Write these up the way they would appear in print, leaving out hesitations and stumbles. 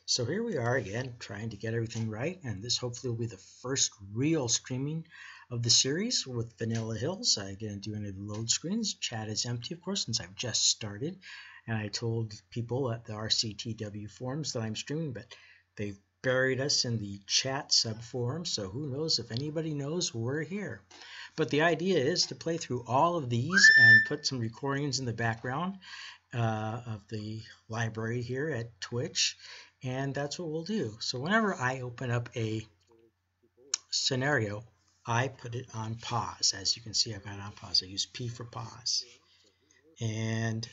So here we are again, trying to get everything right, and this hopefully will be the first real streaming of the series with Vanilla Hills. I didn't do any of the load screens. Chat is empty, of course, since I've just started, and I told people at the RCTW forums that I'm streaming, but they've buried us in the chat sub-forum, so who knows if anybody knows we're here. But the idea is to play through all of these and put some recordings in the background of the library here at Twitch, and that's what we'll do. So whenever I open up a scenario, I put it on pause. As you can see, I've got it on pause. I use P for pause. And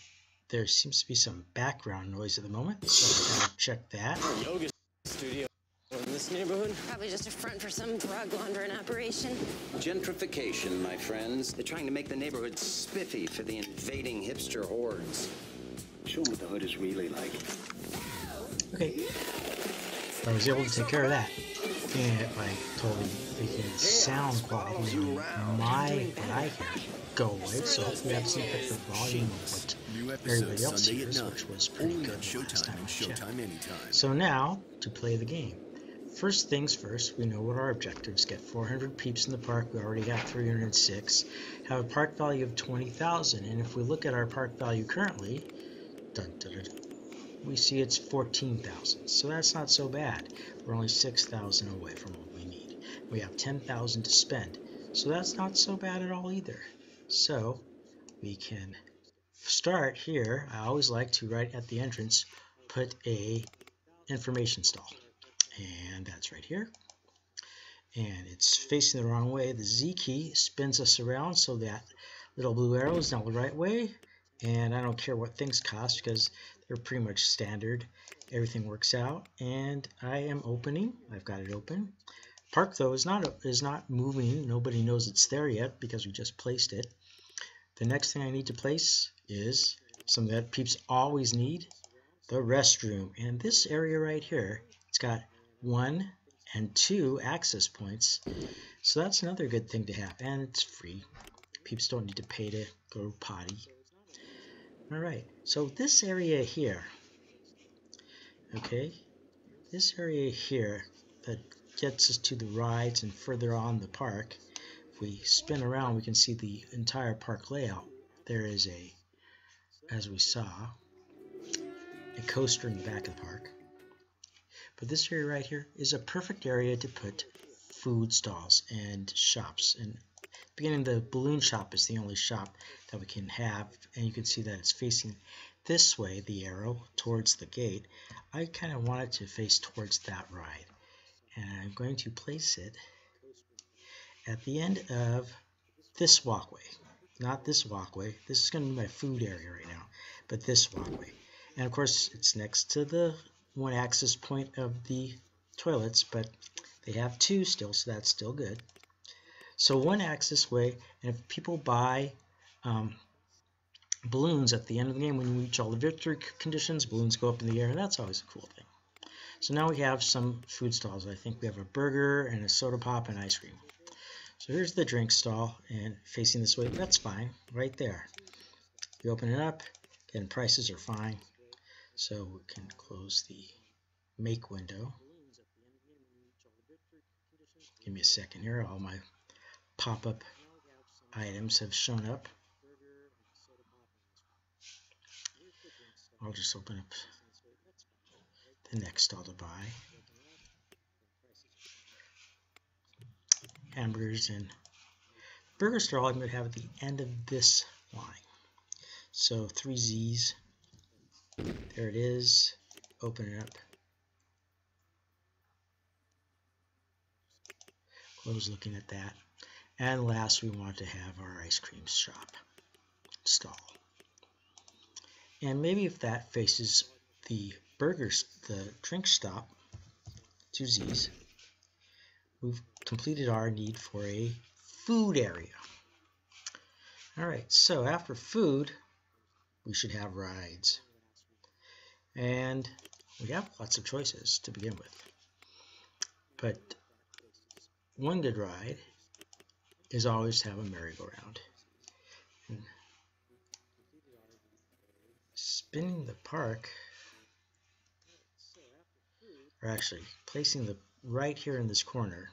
there seems to be some background noise at the moment, so I'm going to check that. Yoga studio in this neighborhood? Probably just a front for some drug laundering operation. Gentrification, my friends. They're trying to make the neighborhood spiffy for the invading hipster hordes. Show them what the hood is really like. Okay, I was able to take care of that. And by totally making the sound quality on what I hear go away, so hopefully that's the effective volume of what everybody else hears, which was pretty good last time I checked. So now, to play the game. First things first, we know what our objectives. Get 400 peeps in the park. We already got 306. Have a park value of 20,000. And if we look at our park value currently, we see it's 14,000. So that's not so bad. We're only 6,000 away from what we need. We have 10,000 to spend. So that's not so bad at all either. So we can start here. I always like to, right at the entrance, put a information stall. And that's right here. And it's facing the wrong way. The Z key spins us around so that little blue arrow is now the right way. And I don't care what things cost because they're pretty much standard. Everything works out. And I am opening. I've got it open. Park though is not moving. Nobody knows it's there yet because we just placed it. The next thing I need to place is something that peeps always need, the restroom. And this area right here, it's got 1 and 2 access points. So that's another good thing to have. And it's free. Peeps don't need to pay to go potty. Alright, so this area here, okay, this area here that gets us to the rides and further on the park, if we spin around we can see the entire park layout. There is as we saw, a coaster in the back of the park. But this area right here is a perfect area to put food stalls and shops. And beginning, the balloon shop is the only shop that we can have, and you can see that it's facing this way, the arrow towards the gate. I kind of want it to face towards that ride, and I'm going to place it at the end of this walkway. Not this walkway. This is going to be my food area right now, but this walkway. And of course it's next to the 1 access point of the toilets, but they have 2 still, so that's still good. So 1 access way, and if people buy balloons at the end of the game, when you reach all the victory conditions, balloons go up in the air. That's always a cool thing. So now we have some food stalls. I think we have a burger and a soda pop and ice cream. So here's the drink stall, and facing this way, that's fine, right there. You open it up, again, prices are fine. So we can close the make window. Give me a second here. All my pop-up items have shown up. I'll just open up the next stall to buy. Hamburgers and burger stall I'm going to have at the end of this line. So 3 Z's. There it is. Open it up. Close looking at that. And last, we want to have our ice cream shop stall. And maybe if that faces the burgers, the drink stop, 2 Z's, we've completed our need for a food area. Alright, so after food, we should have rides. And we have lots of choices to begin with. But one good ride is always to have a merry-go-round. And spinning the park or actually placing the right here in this corner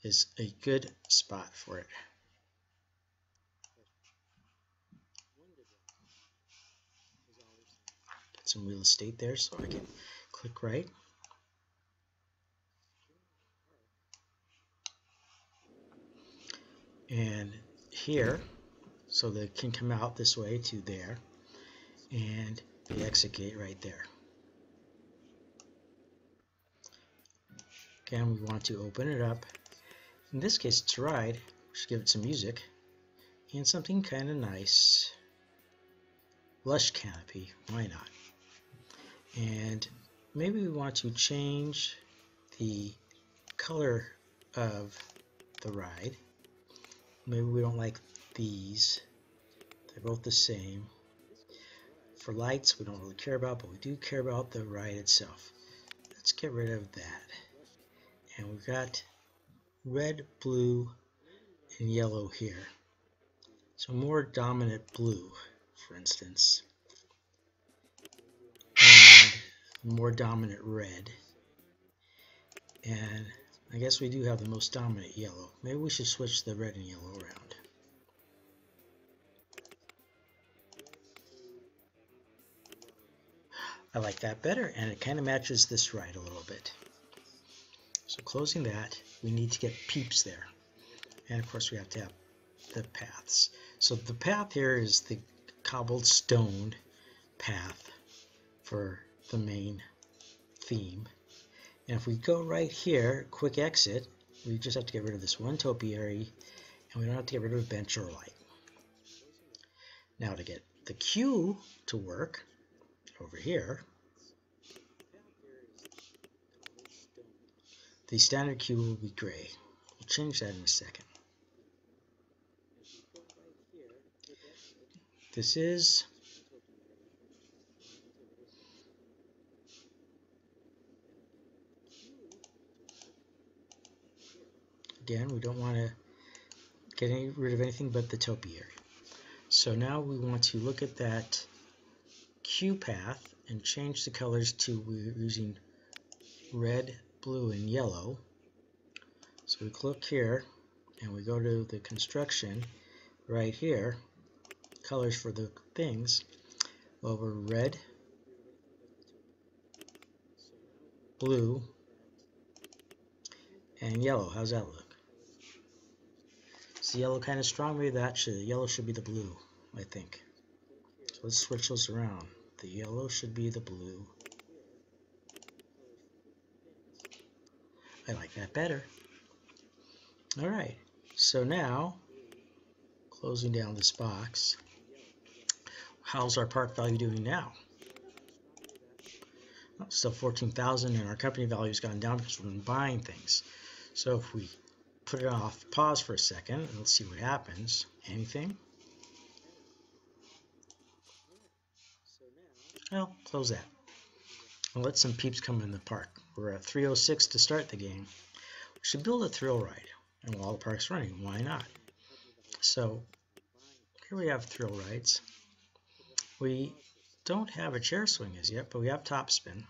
is a good spot for it. Get some real estate there so I can click right. And here, so that it can come out this way to there, and the exit gate right there. Again, we want to open it up. In this case, it's a ride. We should give it some music and something kind of nice. Lush canopy, why not? And maybe we want to change the color of the ride. Maybe we don't like these. They're both the same. For lights, we don't really care about, but we do care about the ride itself. Let's get rid of that. And we've got red, blue, and yellow here. So more dominant blue, for instance. And more dominant red. And I guess we do have the most dominant yellow. Maybe we should switch the red and yellow around. I like that better, and it kind of matches this ride a little bit. So closing that, we need to get peeps there. And of course we have to have the paths. So the path here is the cobbled stone path for the main theme. And if we go right here, quick exit, we just have to get rid of this one topiary, and we don't have to get rid of a bench or a light. Now to get the queue to work, over here, the standard queue will be gray. We'll change that in a second. This is again, we don't want to get rid of anything but the topiary. So now we want to look at that queue path and change the colors to, we're using red, blue, and yellow. So we click here and we go to the construction right here, colors for the things, over red, blue, and yellow. How's that look? Is the yellow kind of strong? Maybe the yellow should be the blue, I think. So let's switch those around. The yellow should be the blue. I like that better. Alright, so now, closing down this box, how's our park value doing now? Well, still 14,000, and our company value has gone down because we've been buying things. So if we put it off pause for a second, and let's see what happens. Anything? Well, close that. And let some peeps come in the park. We're at 306 to start the game. We should build a thrill ride. And while the park's running, why not? So here we have thrill rides. We don't have a chair swing as yet, but we have top spin.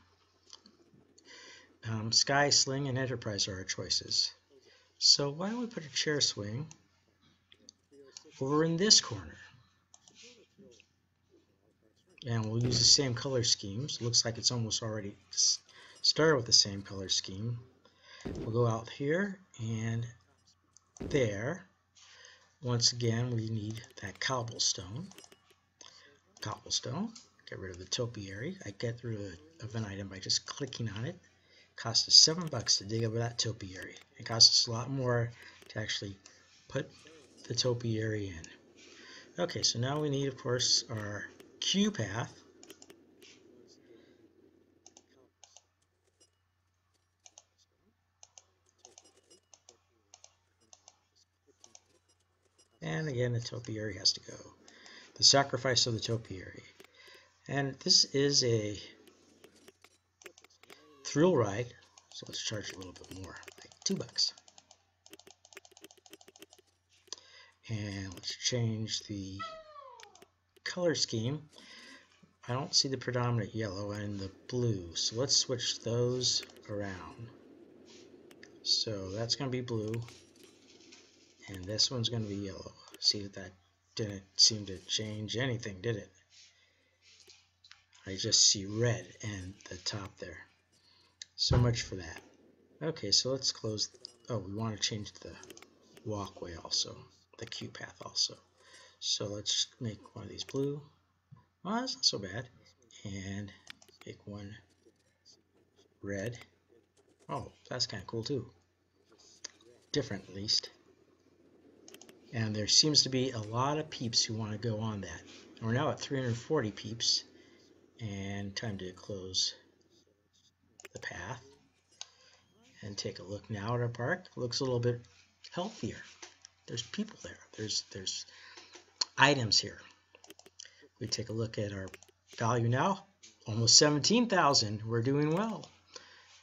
Sky, Sling, and Enterprise are our choices. So why don't we put a chair swing over in this corner? And we'll use the same color schemes. Looks like it's almost already started with the same color scheme. We'll go out here and there. Once again, we need that cobblestone. Get rid of the topiary. I get rid of an item by just clicking on it. Cost us $7 to dig up that topiary. It costs us a lot more to actually put the topiary in. Okay, so now we need, of course, our queue path. And again, the topiary has to go. The sacrifice of the topiary. And this is a thrill ride, so let's charge a little bit more, like $2. And let's change the color scheme. I don't see the predominant yellow and the blue, so let's switch those around. So that's going to be blue, and this one's going to be yellow. See that didn't seem to change anything, did it? I just see red and the top there. So much for that. Okay, so let's close. Oh, we want to change the walkway also, the queue path also. So let's make one of these blue. Oh, that's not so bad. And make one red. Oh, that's kind of cool too. Different at least. And there seems to be a lot of peeps who want to go on that. And we're now at 340 peeps. And time to close the path. And take a look now at our park. It looks a little bit healthier. There's people there. There's items here. We take a look at our value now. Almost 17,000. We're doing well.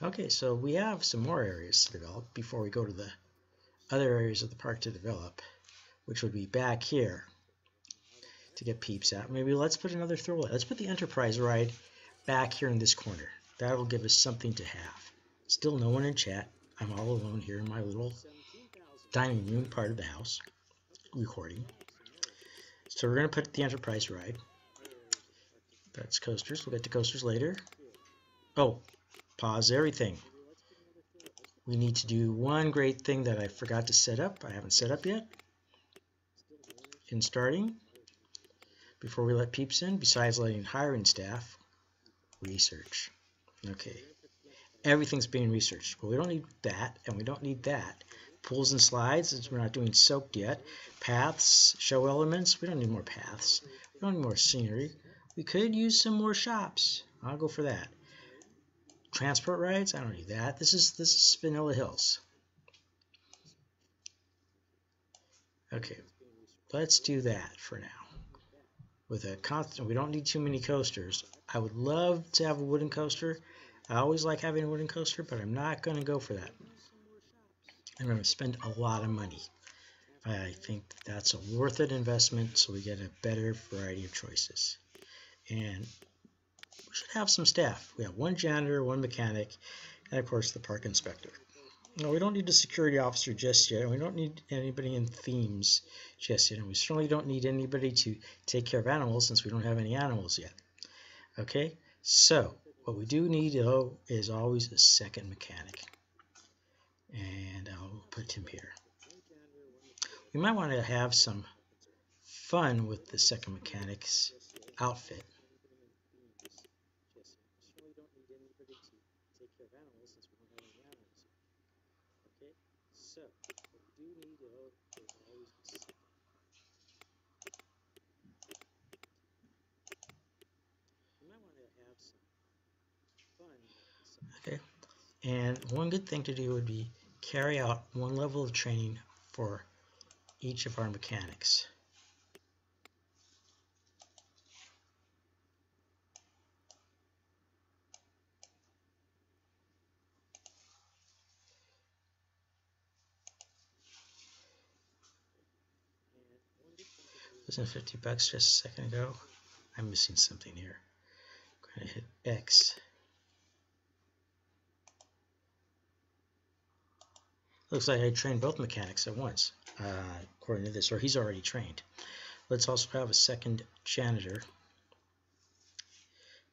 Okay, so we have some more areas to develop before we go to the other areas of the park to develop, which would be back here to get peeps at. Maybe let's put another throwaway. Let's put the Enterprise ride back here in this corner. That'll give us something to have. Still no one in chat. I'm all alone here in my little dining room part of the house recording. So we're going to put the Enterprise ride. That's coasters. We'll get to coasters later. Oh, pause everything. We need to do one great thing that I forgot to set up. I haven't set up yet. In starting, before we let peeps in, besides letting hiring staff, research. Okay. Everything's being researched. But we don't need that, and we don't need that. Pools and slides, as we're not doing soaked yet. Paths, show elements. We don't need more paths. We don't need more scenery. We could use some more shops. I'll go for that. Transport rides, I don't need that. This is Vanilla Hills. Okay, let's do that for now. With a constant, we don't need too many coasters. I would love to have a wooden coaster. I always like having a wooden coaster, but I'm not going to go for that. I'm going to spend a lot of money. I think that's a worth it investment, so we get a better variety of choices. And we should have some staff. We have one janitor, one mechanic, and of course the park inspector. No, we don't need a security officer just yet, and we don't need anybody in themes just yet, and we certainly don't need anybody to take care of animals since we don't have any animals yet. Okay, so what we do need, though, is always a second mechanic. And I'll put him here. We might want to have some fun with the second mechanic's outfit. Okay, and one good thing to do would be carry out one level of training for each of our mechanics. Wasn't $50 just a second ago? I'm missing something here. I'm going to hit X. Looks like I trained both mechanics at once, according to this, or he's already trained. Let's also have a second janitor.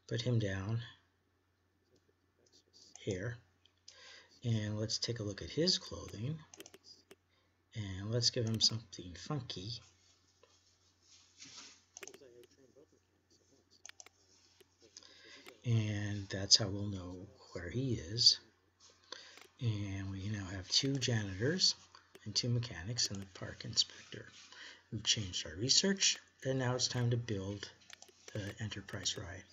Put him down here. And let's take a look at his clothing. And let's give him something funky. And that's how we'll know where he is. And we now have 2 janitors and 2 mechanics and the park inspector. We've changed our research, and now it's time to build the Enterprise ride.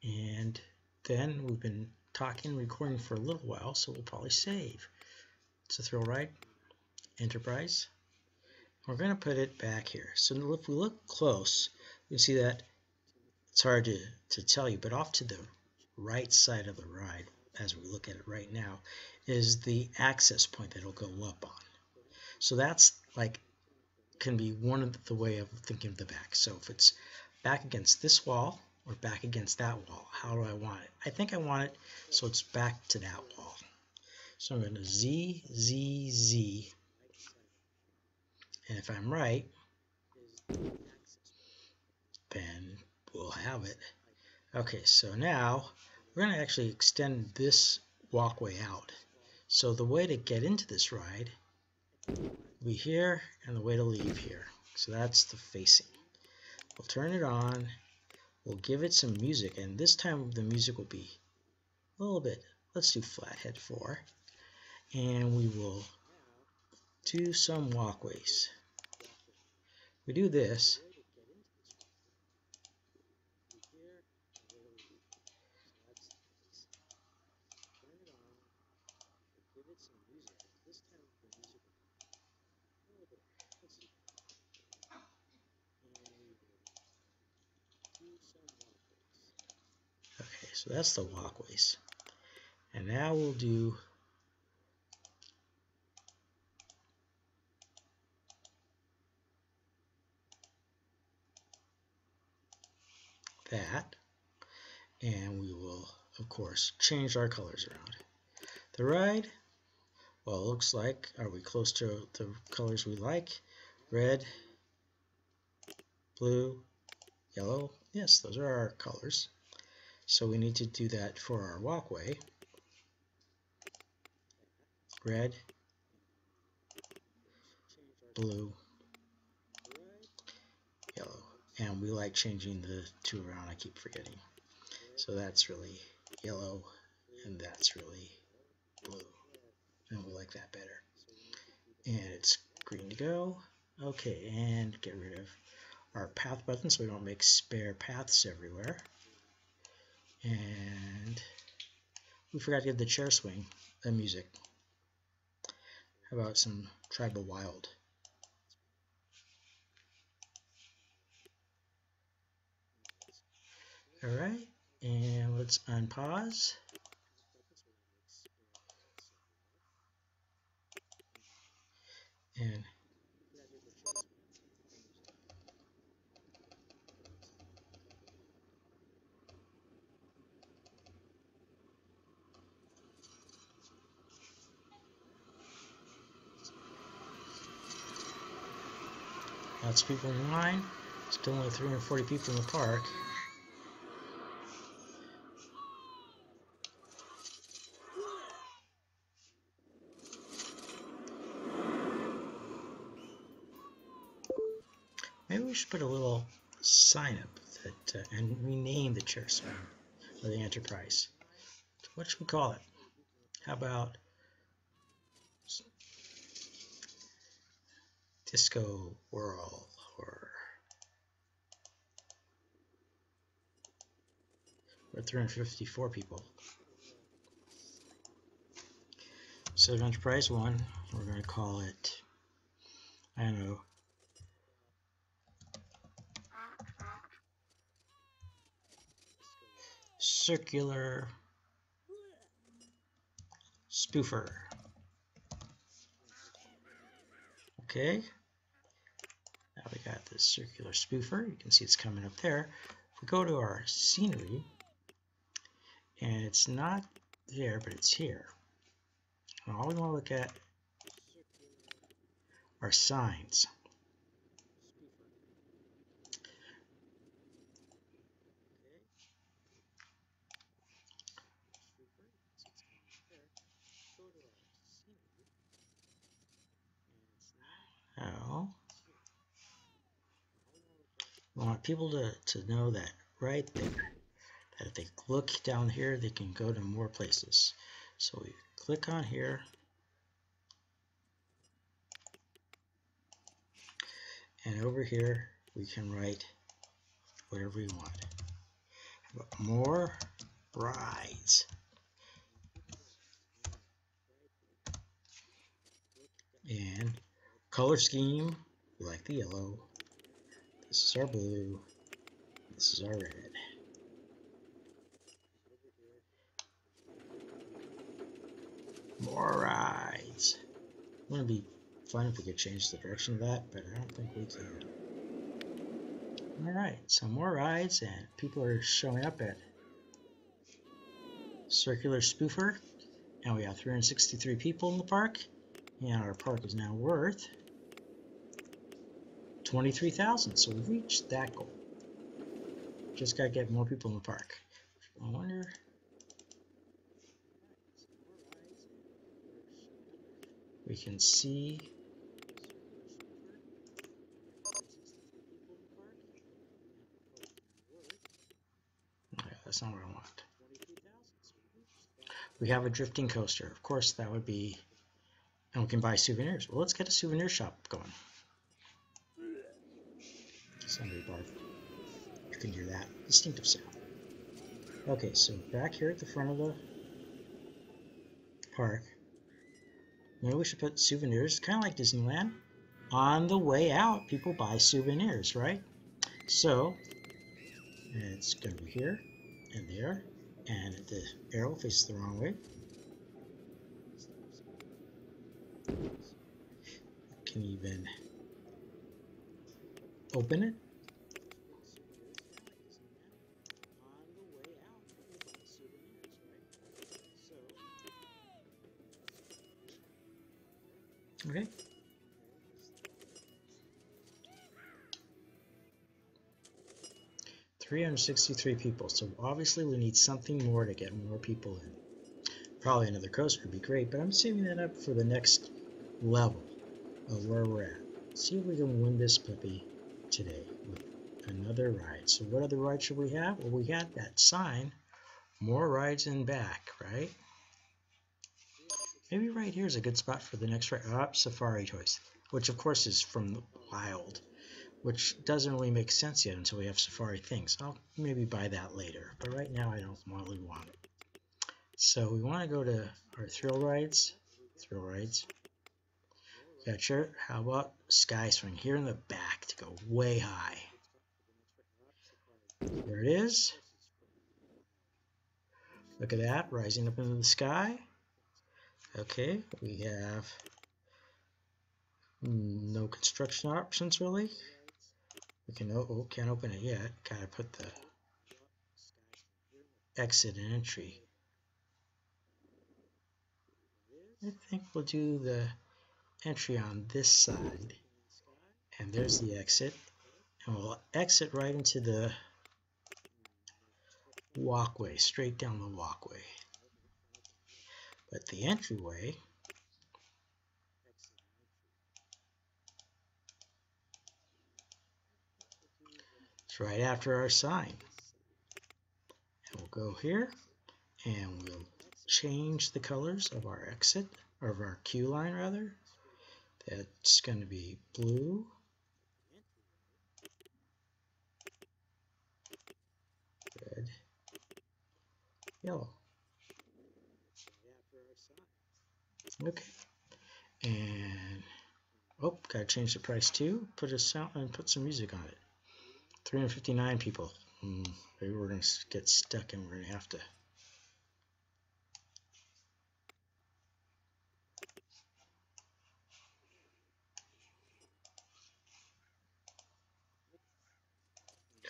And then we've been talking, recording for a little while, so we'll probably save. It's a thrill ride, Enterprise. We're going to put it back here. So if we look close, you can see that it's hard to tell you, but off to the right side of the ride, as we look at it right now, is the access point that it'll go up on. So that's like, can be one of the way of thinking of the back. So if it's back against this wall, or back against that wall? How do I want it? I think I want it so it's back to that wall. So I'm going to Z, Z, Z. And if I'm right, then we'll have it. Okay, so now we're going to actually extend this walkway out. So the way to get into this ride will be here, and the way to leave here. So that's the facing. We'll turn it on. We'll give it some music, and this time the music will be a little bit. Let's do Flathead 4. And we will do some walkways. We do this. Okay, so that's the walkways. And now we'll do that. And we will, of course, change our colors around. The ride, well, it looks like, are we close to the colors we like? Red, blue, yellow. Yes, those are our colors. So we need to do that for our walkway. Red, blue, yellow. And we like changing the two around, I keep forgetting. So that's really yellow, and that's really blue. And we like that better. And it's green to go. Okay, and get rid of our path button so we don't make spare paths everywhere. And we forgot to give the chair swing a music. How about some Tribal Wild? Alright, and let's unpause. And lots of people in line. Still only 340 people in the park. Maybe we should put a little sign up that and rename the chair swing or the Enterprise. What should we call it? How about Disco Whirl or 354 people. So Enterprise 1, we're going to call it, I don't know, Circular Spoofer. Okay, now we got this circular spoofer. You can see it's coming up there. If we go to our scenery, and it's not there, but it's here. And all we want to look at are signs. Now, we want people to know that right there, that if they look down here, they can go to more places. So we click on here, and over here we can write whatever we want. More rides. And color scheme, we like the yellow. This is our blue. This is our red. More rides. It would be fun if we could change the direction of that, but I don't think we can. Alright, so more rides, and people are showing up at Circular Spoofer, and we have 363 people in the park, and our park is now worth 23,000, so we've reached that goal. Just gotta get more people in the park. I wonder... We can see... Okay, that's not what I want. We have a drifting coaster. Of course, that would be... And we can buy souvenirs. Well, let's get a souvenir shop going. Somebody barf. You can hear that distinctive sound. Okay, so back here at the front of the park, maybe we should put souvenirs, kind of like Disneyland. On the way out, people buy souvenirs, right? So, it's going to be here and there, and the arrow faces the wrong way. Can even open it. Okay. $363 people. So obviously we need something more to get more people in. Probably another coaster would be great, but I'm saving that up for the next level of where we're at. Let's see if we can win this puppy today with another ride. So what other ride should we have? Well, we got that sign, more rides in back, right? Maybe right here is a good spot for the next ride. Safari Toys, which of course is from the wild, which doesn't really make sense yet until we have Safari things. I'll maybe buy that later, but right now I don't really want it. So we want to go to our thrill rides. Thrill rides. Gotcha. How about Sky Swing here in the back to go way high? There it is. Look at that, rising up into the sky. Okay, we have no construction options really. We can can't open it yet. Gotta put the exit and entry. I think we'll do the entry on this side, and there's the exit, and we'll exit right into the walkway, straight down the walkway. But the entryway is right after our sign. And we'll go here and we'll change the colors of our exit, or of our queue line rather. That's going to be blue, red, yellow. Okay, and gotta change the price too. Put a sound and put some music on it. 359 people. Maybe we're gonna get stuck and we're gonna have to.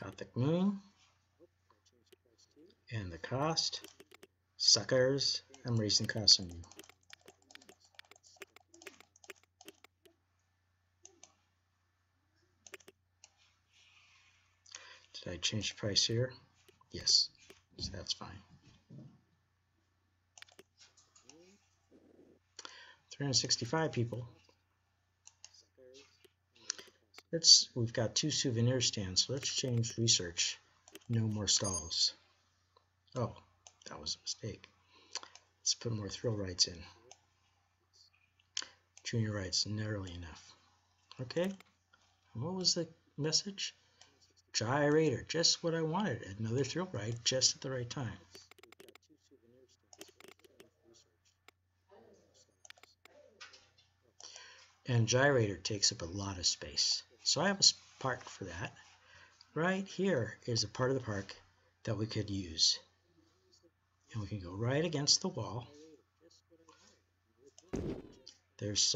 Gothic Moon. And the cost. Suckers. I'm raising costs on you. Did I change the price here? Yes, so that's fine. 365 people. We've got 2 souvenir stands, so let's change research. No more stalls. Oh, that was a mistake. Let's put more thrill rides in. Junior rides, nearly enough. Okay, and what was the message? Gyrator, just what I wanted. Another thrill ride just at the right time. And gyrator takes up a lot of space. So I have a park for that. Right here is a part of the park that we could use. And we can go right against the wall. There's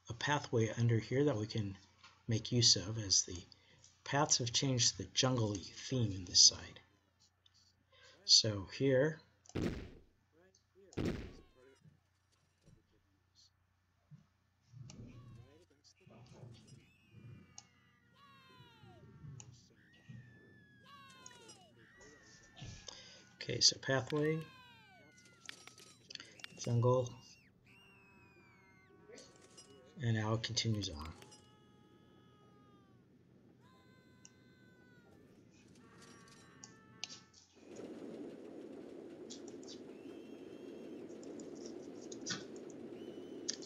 a pathway under here that we can make use of as the paths have changed to the jungle-y theme in this side. So here, okay, so pathway, jungle, and now it continues on.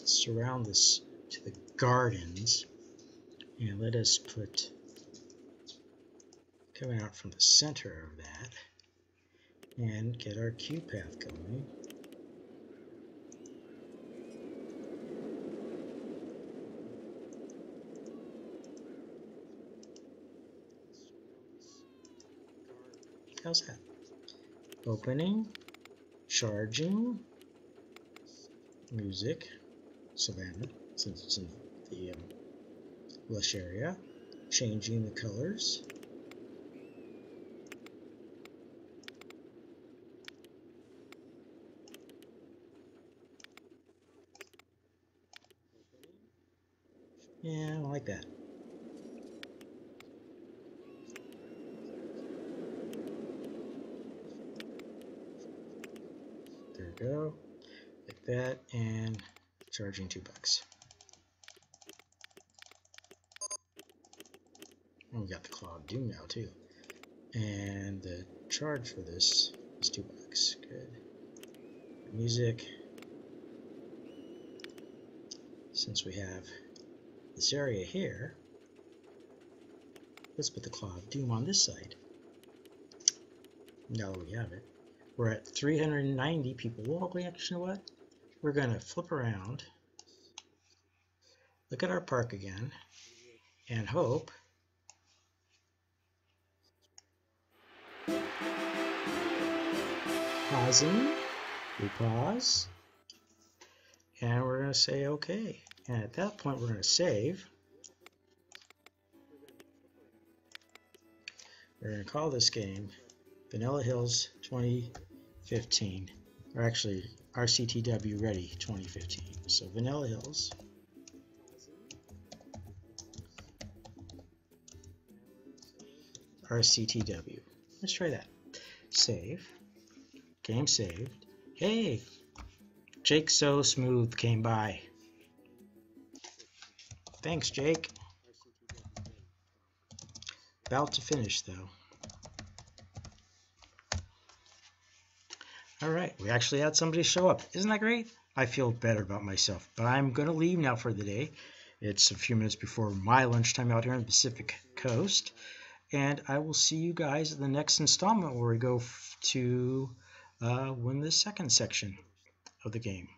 Surround this to the gardens, and let us put, coming out from the center of that, and get our queue path going. How's that? Opening, charging, music, Savannah, since it's in the lush area, changing the colors. Yeah, I like that. There we go, like that, and charging $2. And we got the Claw of Doom now too. And the charge for this is $2. Good. Music. Since we have this area here, let's put the Claw of Doom on this side. Now that we have it, we're at 390 people. Well, actually, you know what? We're gonna flip around, look at our park again, and hope pausing. We pause, and we're gonna say okay. And at that point, we're gonna save. We're gonna call this game Vanilla Hills 2015, or actually RCTW Ready 2015. So Vanilla Hills. RCTW. Let's try that. Save. Game saved. Hey! Jake So Smooth came by. Thanks, Jake. About to finish, though. Alright, we actually had somebody show up. Isn't that great? I feel better about myself. But I'm going to leave now for the day. It's a few minutes before my lunchtime out here on the Pacific Coast. And I will see you guys in the next installment where we go to win the second section of the game.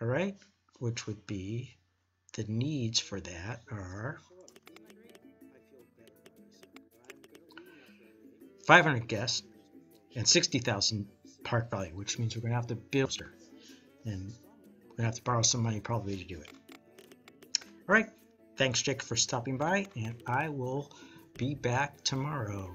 Alright? Which would be, the needs for that are 500 guests and 60,000 park value, which means we're going to have to build her, and we're going to have to borrow some money probably to do it. All right, thanks Jake for stopping by, and I will be back tomorrow.